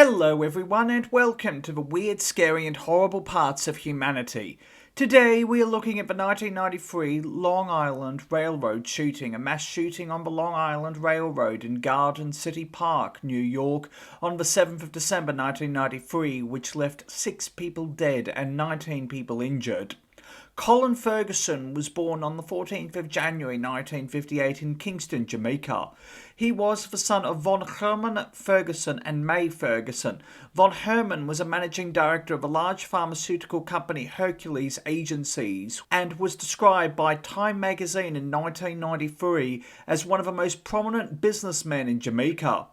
Hello everyone and welcome to the weird, scary and horrible parts of humanity. Today we are looking at the 1993 Long Island Railroad shooting, a mass shooting on the Long Island Railroad in Garden City Park, New York on the 7th of December 1993, which left 6 people dead and 19 people injured. Colin Ferguson was born on the 14th of January 1958 in Kingston, Jamaica. He was the son of von Herman Ferguson and May Ferguson. Von Herman was a managing director of a large pharmaceutical company, Hercules Agencies, and was described by Time magazine in 1993 as one of the most prominent businessmen in Jamaica.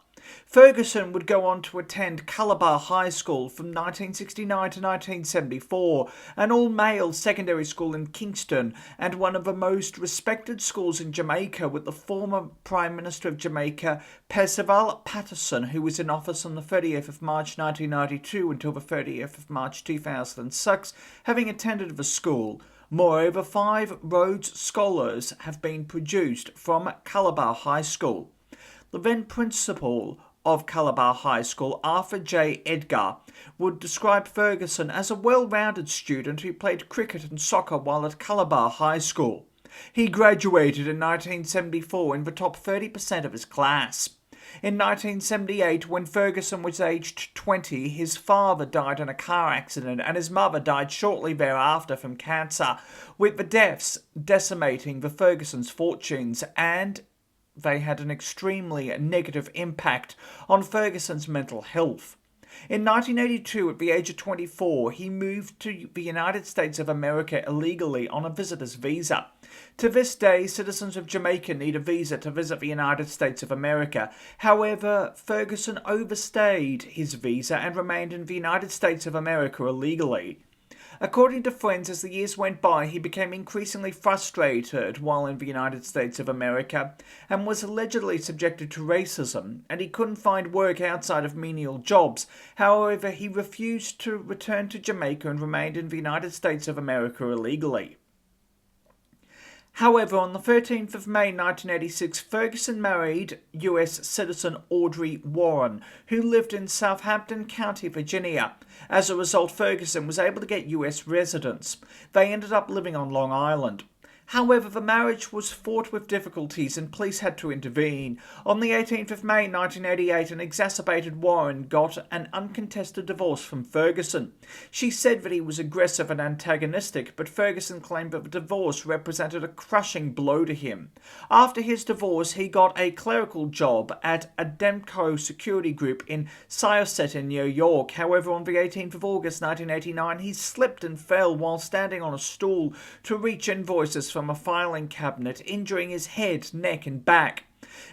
Ferguson would go on to attend Calabar High School from 1969 to 1974, an all-male secondary school in Kingston, and one of the most respected schools in Jamaica, with the former Prime Minister of Jamaica, Percival Patterson, who was in office on the 30th of March 1992 until the 30th of March 2006, having attended the school. Moreover, 5 Rhodes Scholars have been produced from Calabar High School. The then principal of Calabar High School, Arthur J. Edgar, would describe Ferguson as a well-rounded student who played cricket and soccer while at Calabar High School. He graduated in 1974 in the top 30% of his class. In 1978, when Ferguson was aged 20, his father died in a car accident and his mother died shortly thereafter from cancer, with the deaths decimating the Fergusons' fortunes, and they had an extremely negative impact on Ferguson's mental health. In 1982, at the age of 24, he moved to the United States of America illegally on a visitor's visa. To this day, citizens of Jamaica need a visa to visit the United States of America. However, Ferguson overstayed his visa and remained in the United States of America illegally. According to friends, as the years went by, he became increasingly frustrated while in the United States of America and was allegedly subjected to racism, and he couldn't find work outside of menial jobs. However, he refused to return to Jamaica and remained in the United States of America illegally. However, on the 13th of May 1986, Ferguson married US citizen Audrey Warren, who lived in Southampton County, Virginia. As a result, Ferguson was able to get US residence. They ended up living on Long Island. However, the marriage was fraught with difficulties and police had to intervene. On the 18th of May 1988, an exacerbated Warren got an uncontested divorce from Ferguson. She said that he was aggressive and antagonistic, but Ferguson claimed that the divorce represented a crushing blow to him. After his divorce, he got a clerical job at a Demco security group in Syosset in New York. However, on the 18th of August 1989, he slipped and fell while standing on a stool to reach invoices from a filing cabinet, injuring his head, neck and back.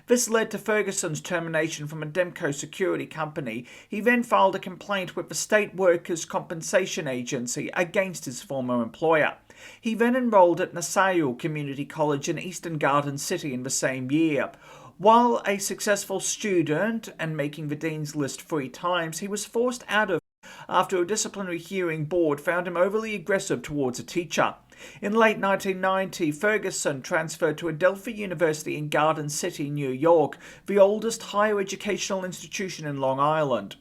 This led to Ferguson's termination from a Demco security company. He then filed a complaint with the State Workers' Compensation Agency against his former employer. He then enrolled at Nassau Community College in Eastern Garden City in the same year. While a successful student and making the Dean's List 3 times, he was forced out of after a disciplinary hearing board found him overly aggressive towards a teacher. In late 1990, Ferguson transferred to Adelphi University in Garden City, New York, the oldest higher educational institution in Long Island.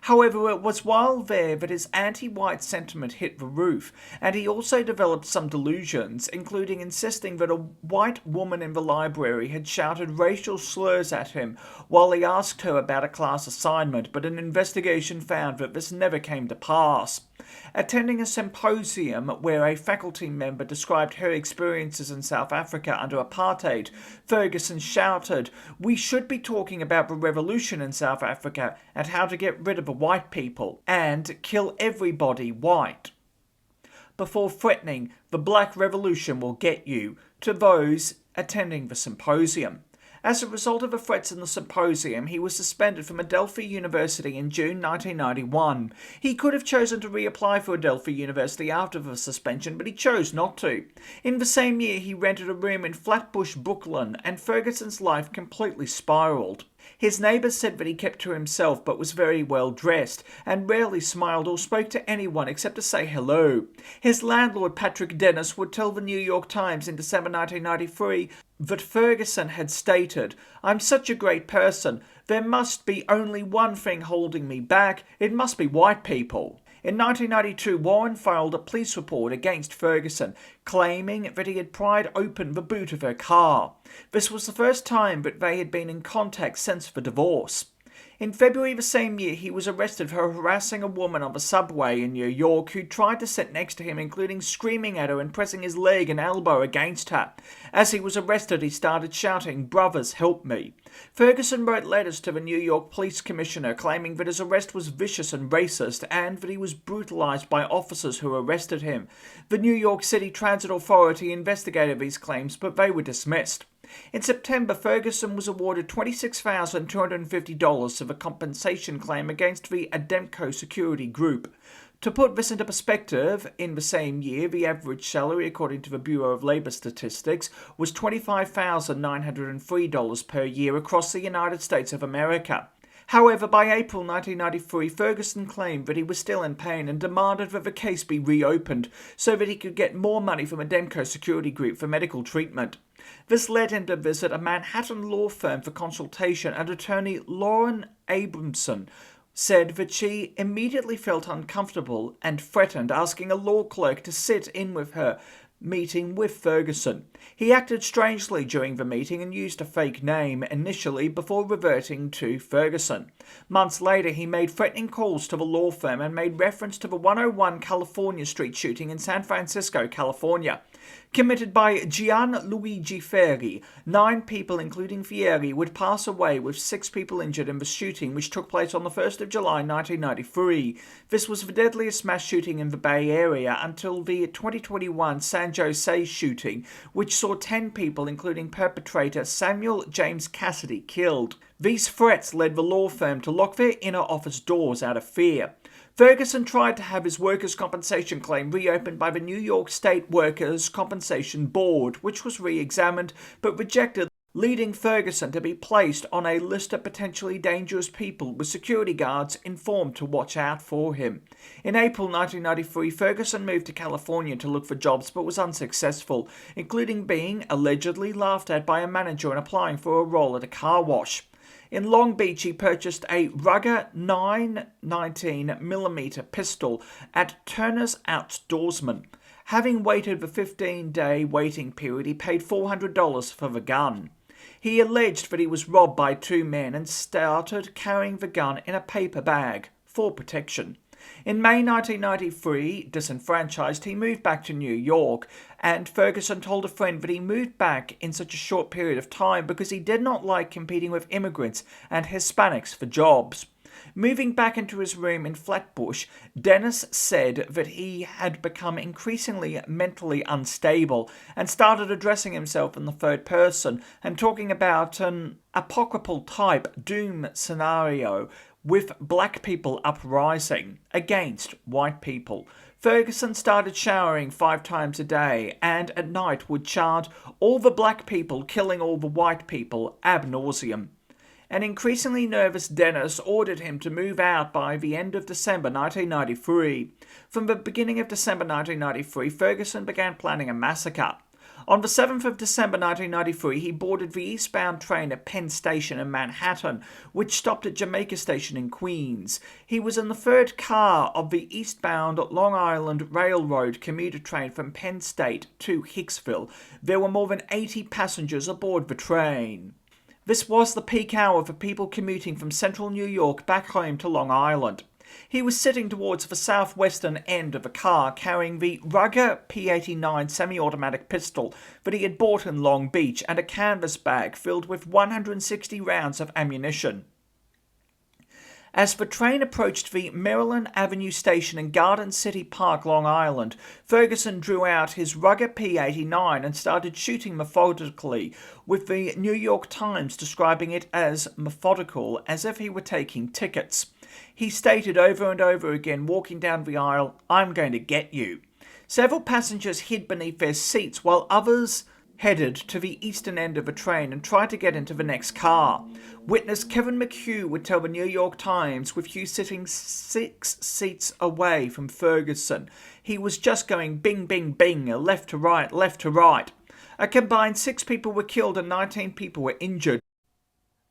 However, it was while there that his anti-white sentiment hit the roof, and he also developed some delusions, including insisting that a white woman in the library had shouted racial slurs at him while he asked her about a class assignment, but an investigation found that this never came to pass. Attending a symposium where a faculty member described her experiences in South Africa under apartheid, Ferguson shouted, "We should be talking about the revolution in South Africa and how to get rid of the white people and kill everybody white," before threatening the Black Revolution will get you to those attending the symposium. As a result of the threats in the symposium, he was suspended from Adelphi University in June 1991. He could have chosen to reapply for Adelphi University after the suspension, but he chose not to. In the same year, he rented a room in Flatbush, Brooklyn, and Ferguson's life completely spiraled. His neighbours said that he kept to himself but was very well dressed and rarely smiled or spoke to anyone except to say hello. His landlord Patrick Dennis would tell the New York Times in December 1993 that Ferguson had stated, "I'm such a great person. There must be only one thing holding me back. It must be white people." In 1992, Warren filed a police report against Ferguson, claiming that he had pried open the boot of her car. This was the first time that they had been in contact since the divorce. In February the same year, he was arrested for harassing a woman on the subway in New York who tried to sit next to him, including screaming at her and pressing his leg and elbow against her. As he was arrested, he started shouting, "Brothers, help me." Ferguson wrote letters to the New York Police Commissioner claiming that his arrest was vicious and racist and that he was brutalized by officers who arrested him. The New York City Transit Authority investigated these claims, but they were dismissed. In September, Ferguson was awarded $26,250 for the compensation claim against the Ademco security group. To put this into perspective, in the same year, the average salary, according to the Bureau of Labor Statistics, was $25,903 per year across the United States of America. However, by April 1993, Ferguson claimed that he was still in pain and demanded that the case be reopened so that he could get more money from Ademco security group for medical treatment. This led him to visit a Manhattan law firm for consultation, and attorney Lauren Abramson said that she immediately felt uncomfortable and threatened, asking a law clerk to sit in with her meeting with Ferguson. He acted strangely during the meeting and used a fake name initially before reverting to Ferguson. Months later, he made threatening calls to the law firm and made reference to the 101 California Street shooting in San Francisco, California. Committed by Gianluigi Ferri, 9 people, including Fieri, would pass away with 6 people injured in the shooting, which took place on the 1st of July 1993. This was the deadliest mass shooting in the Bay Area until the 2021 San Jose shooting, which saw 10 people, including perpetrator Samuel James Cassidy, killed. These threats led the law firm to lock their inner office doors out of fear. Ferguson tried to have his workers' compensation claim reopened by the New York State Workers' Compensation Board, which was re-examined but rejected, leading Ferguson to be placed on a list of potentially dangerous people, with security guards informed to watch out for him. In April 1993, Ferguson moved to California to look for jobs but was unsuccessful, including being allegedly laughed at by a manager and applying for a role at a car wash. In Long Beach, he purchased a Ruger 919mm pistol at Turner's Outdoorsman. Having waited the 15-day waiting period, he paid $400 for the gun. He alleged that he was robbed by 2 men and started carrying the gun in a paper bag for protection. In May 1993, disenfranchised, he moved back to New York, and Ferguson told a friend that he moved back in such a short period of time because he did not like competing with immigrants and Hispanics for jobs. Moving back into his room in Flatbush, Dennis said that he had become increasingly mentally unstable and started addressing himself in the third person and talking about an apocryphal type doom scenario with black people uprising against white people. Ferguson started showering 5 times a day and at night would chant, "All the black people killing all the white people," ad nauseum. An increasingly nervous Dennis ordered him to move out by the end of December 1993. From the beginning of December 1993, Ferguson began planning a massacre. On the 7th of December 1993, he boarded the eastbound train at Penn Station in Manhattan, which stopped at Jamaica Station in Queens. He was in the third car of the eastbound Long Island Railroad commuter train from Penn State to Hicksville. There were more than 80 passengers aboard the train. This was the peak hour for people commuting from central New York back home to Long Island. He was sitting towards the southwestern end of the car, carrying the Ruger P89 semi-automatic pistol that he had bought in Long Beach and a canvas bag filled with 160 rounds of ammunition. As the train approached the Maryland Avenue station in Garden City Park, Long Island, Ferguson drew out his Ruger P89 and started shooting methodically, with the New York Times describing it as methodical, as if he were taking tickets. He stated over and over again, walking down the aisle, "I'm going to get you." Several passengers hid beneath their seats, while others headed to the eastern end of a train and tried to get into the next car. Witness Kevin McHugh would tell the New York Times, with Hugh sitting 6 seats away from Ferguson, he was just going bing, bing, bing, left to right, left to right. A combined 6 people were killed and 19 people were injured.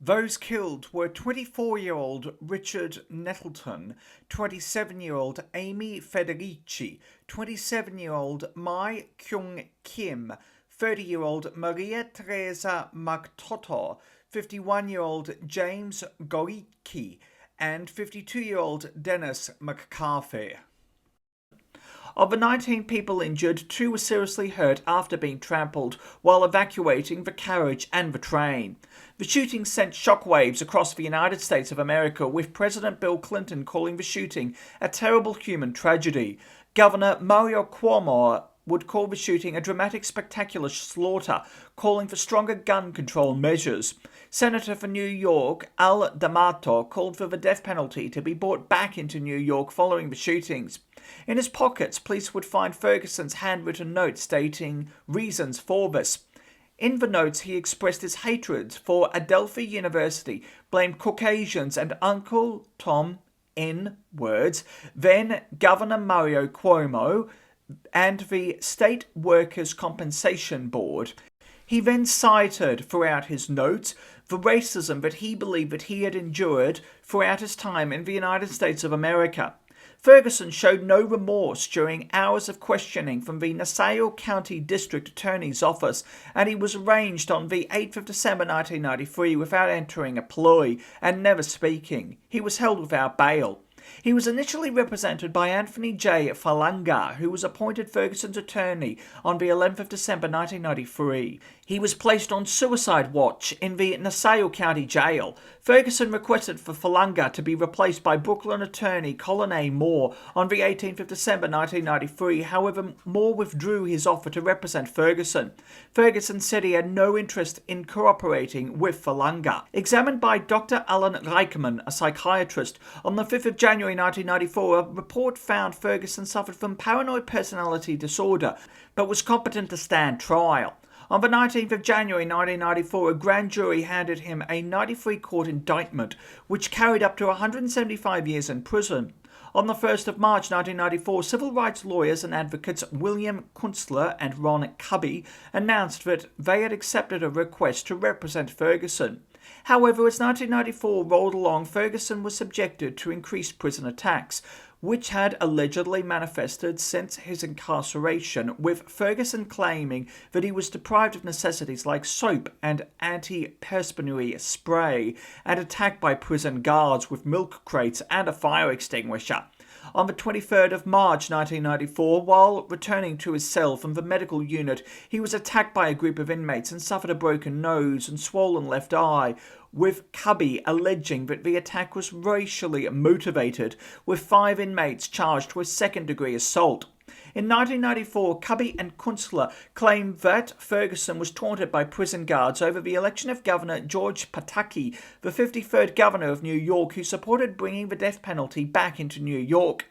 Those killed were 24-year-old Richard Nettleton, 27-year-old Amy Federici, 27-year-old Mai Kyung Kim, 30-year-old Maria Teresa Magtoto, 51-year-old James Goricki, and 52-year-old Dennis McCarthy. Of the 19 people injured, 2 were seriously hurt after being trampled while evacuating the carriage and the train. The shooting sent shockwaves across the United States of America, with President Bill Clinton calling the shooting a terrible human tragedy. Governor Mario Cuomo would call the shooting a dramatic, spectacular slaughter, calling for stronger gun control measures. Senator for New York Al D'Amato called for the death penalty to be brought back into New York following the shootings. In his pockets, police would find Ferguson's handwritten note stating reasons for this. In the notes, he expressed his hatred for Adelphi University, blamed Caucasians and Uncle Tom, in words, then Governor Mario Cuomo, and the State Workers' Compensation Board. He then cited throughout his notes the racism that he believed that he had endured throughout his time in the United States of America. Ferguson showed no remorse during hours of questioning from the Nassau County District Attorney's Office, and he was arraigned on the 8th of December 1993 without entering a plea and never speaking. He was held without bail. He was initially represented by Anthony J. Falanga, who was appointed Ferguson's attorney on the 11th of December 1993. He was placed on suicide watch in the Nassau County Jail. Ferguson requested for Falanga to be replaced by Brooklyn attorney Colin A. Moore on the 18th of December 1993. However, Moore withdrew his offer to represent Ferguson. Ferguson said he had no interest in cooperating with Falanga. Examined by Dr. Alan Reichman, a psychiatrist, on the 5th of January 1994, a report found Ferguson suffered from paranoid personality disorder, but was competent to stand trial. On the 19th of January 1994, a grand jury handed him a 93-count indictment, which carried up to 175 years in prison. On the 1st of March 1994, civil rights lawyers and advocates William Kunstler and Ron Cubby announced that they had accepted a request to represent Ferguson. However, as 1994 rolled along, Ferguson was subjected to increased prison attacks, which had allegedly manifested since his incarceration, with Ferguson claiming that he was deprived of necessities like soap and antiperspirant spray, and attacked by prison guards with milk crates and a fire extinguisher. On the 23rd of March 1994, while returning to his cell from the medical unit, he was attacked by a group of inmates and suffered a broken nose and swollen left eye, with Cubby alleging that the attack was racially motivated, with 5 inmates charged with second-degree assault. In 1994, Cubby and Kunstler claimed that Ferguson was taunted by prison guards over the election of Governor George Pataki, the 53rd governor of New York, who supported bringing the death penalty back into New York.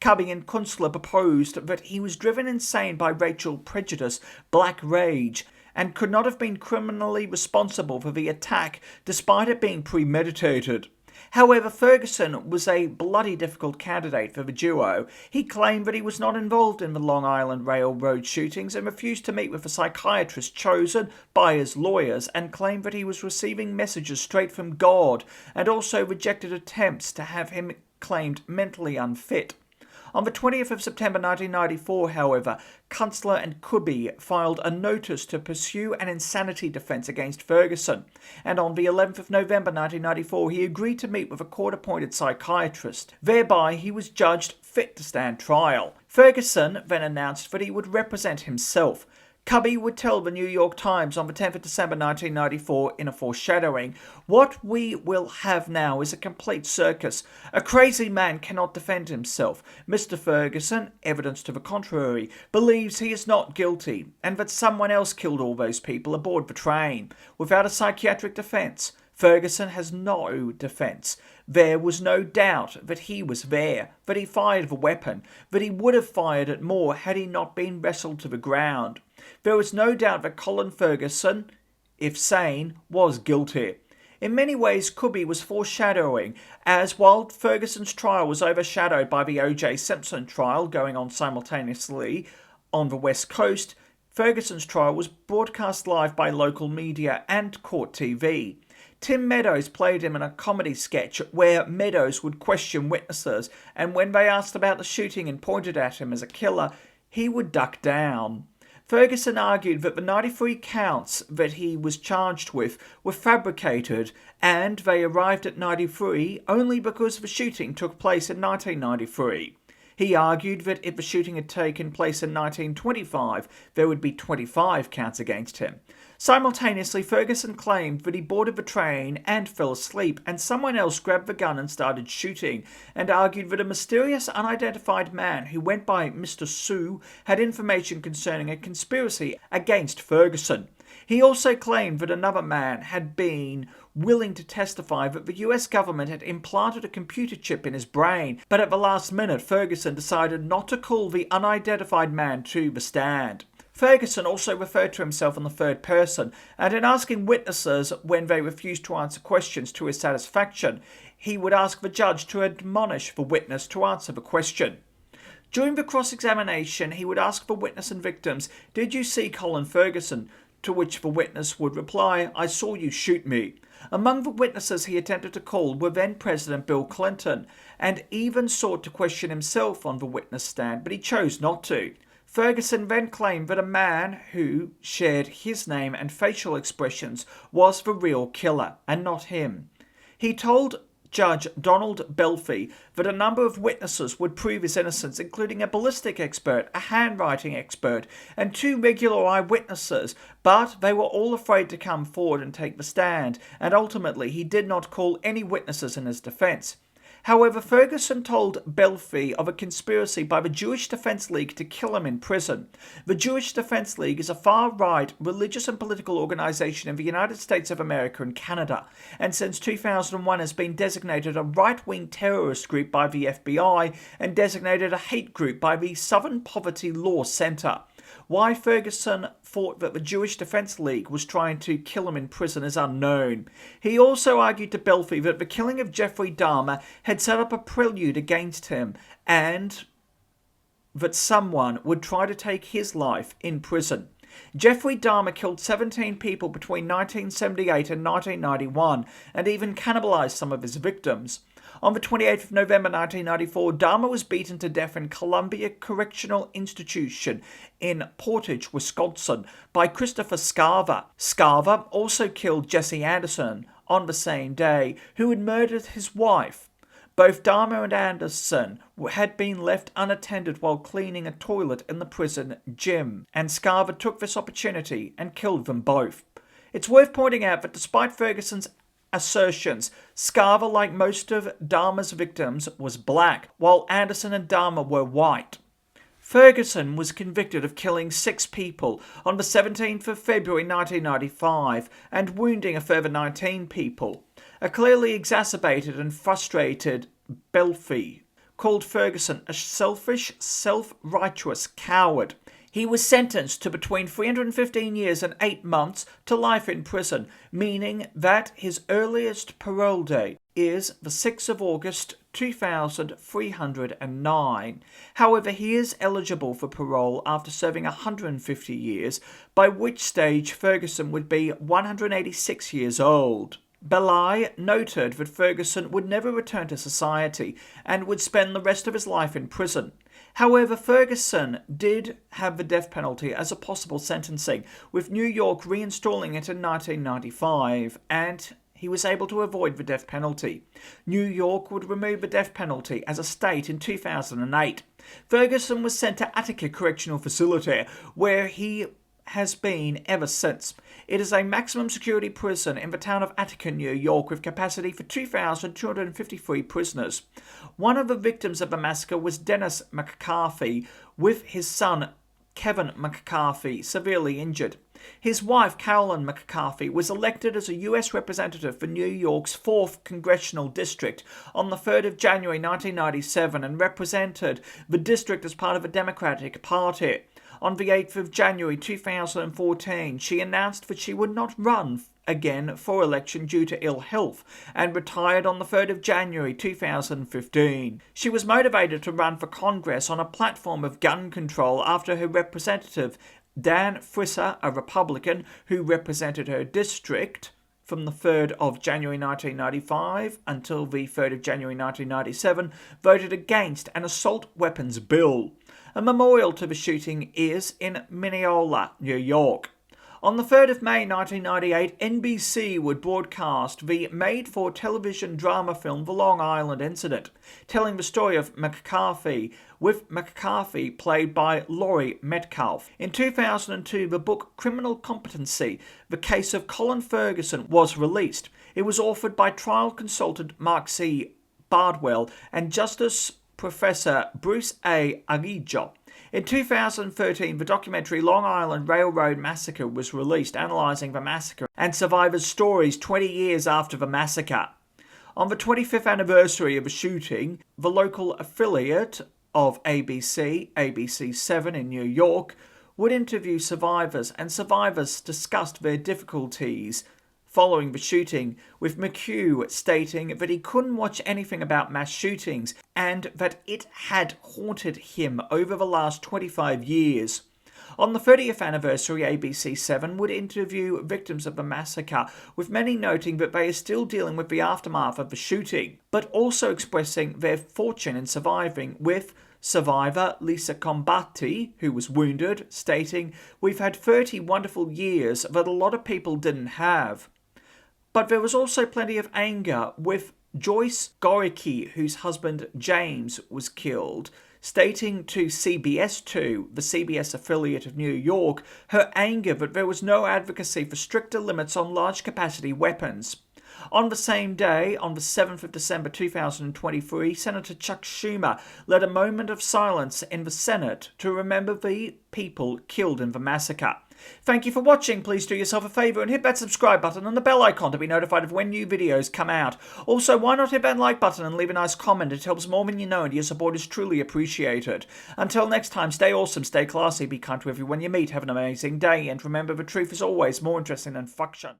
Cubby and Kunstler proposed that he was driven insane by racial prejudice, black rage, and could not have been criminally responsible for the attack despite it being premeditated. However, Ferguson was a bloody difficult candidate for the duo. He claimed that he was not involved in the Long Island Railroad shootings and refused to meet with a psychiatrist chosen by his lawyers, and claimed that he was receiving messages straight from God, and also rejected attempts to have him claimed mentally unfit. On the 20th of September 1994, however, Kunstler and Cubby filed a notice to pursue an insanity defence against Ferguson, and on the 11th of November 1994 he agreed to meet with a court-appointed psychiatrist. Thereby he was judged fit to stand trial. Ferguson then announced that he would represent himself. Cubby would tell the New York Times on the 10th of December 1994 in a foreshadowing, "What we will have now is a complete circus. A crazy man cannot defend himself. Mr. Ferguson, evidence to the contrary, believes he is not guilty, and that someone else killed all those people aboard the train. Without a psychiatric defence, Ferguson has no defence. There was no doubt that he was there, that he fired the weapon, that he would have fired it more had he not been wrestled to the ground. There was no doubt that Colin Ferguson, if sane, was guilty. In many ways, Kubi was foreshadowing, as while Ferguson's trial was overshadowed by the O.J. Simpson trial going on simultaneously on the West Coast, Ferguson's trial was broadcast live by local media and court TV. Tim Meadows played him in a comedy sketch where Meadows would question witnesses, and when they asked about the shooting and pointed at him as a killer, he would duck down. Ferguson argued that the 93 counts that he was charged with were fabricated, and they arrived at 93 only because the shooting took place in 1993. He argued that if the shooting had taken place in 1925, there would be 25 counts against him. Simultaneously, Ferguson claimed that he boarded the train and fell asleep, and someone else grabbed the gun and started shooting, and argued that a mysterious unidentified man who went by Mr. Sue had information concerning a conspiracy against Ferguson. He also claimed that another man had been willing to testify that the US government had implanted a computer chip in his brain, but at the last minute Ferguson decided not to call the unidentified man to the stand. Ferguson also referred to himself in the third person, and in asking witnesses when they refused to answer questions to his satisfaction, he would ask the judge to admonish the witness to answer the question. During the cross-examination, he would ask the witness and victims, "Did you see Colin Ferguson?" To which the witness would reply, "I saw you shoot me." Among the witnesses he attempted to call were then-President Bill Clinton, and even sought to question himself on the witness stand, but he chose not to. Ferguson then claimed that a man who shared his name and facial expressions was the real killer, and not him. He told Judge Donald Belfie that a number of witnesses would prove his innocence, including a ballistic expert, a handwriting expert, and 2 regular eyewitnesses, but they were all afraid to come forward and take the stand, and ultimately he did not call any witnesses in his defense. However, Ferguson told Belfie of a conspiracy by the Jewish Defense League to kill him in prison. The Jewish Defense League is a far-right religious and political organization in the United States of America and Canada, and since 2001 has been designated a right-wing terrorist group by the FBI and designated a hate group by the Southern Poverty Law Center. Why Ferguson thought that the Jewish Defense League was trying to kill him in prison is unknown. He also argued to Belfie that the killing of Jeffrey Dahmer had set up a prelude against him, and that someone would try to take his life in prison. Jeffrey Dahmer killed 17 people between 1978 and 1991, and even cannibalized some of his victims. On the 28th of November 1994, Dahmer was beaten to death in Columbia Correctional Institution in Portage, Wisconsin, by Christopher Scarver. Scarver also killed Jesse Anderson on the same day, who had murdered his wife. Both Dahmer and Anderson had been left unattended while cleaning a toilet in the prison gym, and Scarver took this opportunity and killed them both. It's worth pointing out that despite Ferguson's assertions, Scarver, like most of Dahmer's victims, was black, while Anderson and Dahmer were white. Ferguson was convicted of killing 6 people on the 17th of February 1995 and wounding a further 19 people. A clearly exacerbated and frustrated Belfie called Ferguson a selfish, self-righteous coward. He was sentenced to between 315 years and 8 months to life in prison, meaning that his earliest parole date is the 6th of August 2309. However, he is eligible for parole after serving 150 years, by which stage Ferguson would be 186 years old. Belay noted that Ferguson would never return to society and would spend the rest of his life in prison. However, Ferguson did have the death penalty as a possible sentencing, with New York reinstalling it in 1995, and he was able to avoid the death penalty. New York would remove the death penalty as a state in 2008. Ferguson was sent to Attica Correctional Facility, where he has been ever since. It is a maximum security prison in the town of Attica, New York, with capacity for 2,253 prisoners. One of the victims of the massacre was Dennis McCarthy, with his son Kevin McCarthy severely injured. His wife, Carolyn McCarthy, was elected as a U.S. representative for New York's 4th Congressional District on the 3rd of January 1997 and represented the district as part of the Democratic Party. On the 8th of January 2014, she announced that she would not run again for election due to ill health and retired on the 3rd of January 2015. She was motivated to run for Congress on a platform of gun control after her representative Dan Frisser, a Republican who represented her district from the 3rd of January 1995 until the 3rd of January 1997, voted against an assault weapons bill. A memorial to the shooting is in Mineola, New York. On the 3rd of May 1998, NBC would broadcast the made-for-television drama film The Long Island Incident, telling the story of McCarthy, with McCarthy played by Laurie Metcalf. In 2002, the book Criminal Competency, The Case of Colin Ferguson, was released. It was authored by trial consultant Mark C. Bardwell and Justice Professor Bruce A. Arijo. In 2013, the documentary Long Island Railroad Massacre was released, analysing the massacre and survivors' stories 20 years after the massacre. On the 25th anniversary of the shooting, the local affiliate of ABC, ABC 7 in New York, would interview survivors, and survivors discussed their difficulties following the shooting, with McHugh stating that he couldn't watch anything about mass shootings and that it had haunted him over the last 25 years. On the 30th anniversary, ABC 7 would interview victims of the massacre, with many noting that they are still dealing with the aftermath of the shooting, but also expressing their fortune in surviving, with survivor Lisa Combatti, who was wounded, stating, "We've had 30 wonderful years that a lot of people didn't have." But there was also plenty of anger, with Joyce Goricki, whose husband James was killed, stating to CBS2, the CBS affiliate of New York, her anger that there was no advocacy for stricter limits on large-capacity weapons. On the same day, on the 7th of December 2023, Senator Chuck Schumer led a moment of silence in the Senate to remember the people killed in the massacre. Thank you for watching. Please do yourself a favour and hit that subscribe button and the bell icon to be notified of when new videos come out. Also, why not hit that like button and leave a nice comment? It helps more than you know, and your support is truly appreciated. Until next time, stay awesome, stay classy, be kind to everyone you meet, have an amazing day, and remember, the truth is always more interesting than fiction.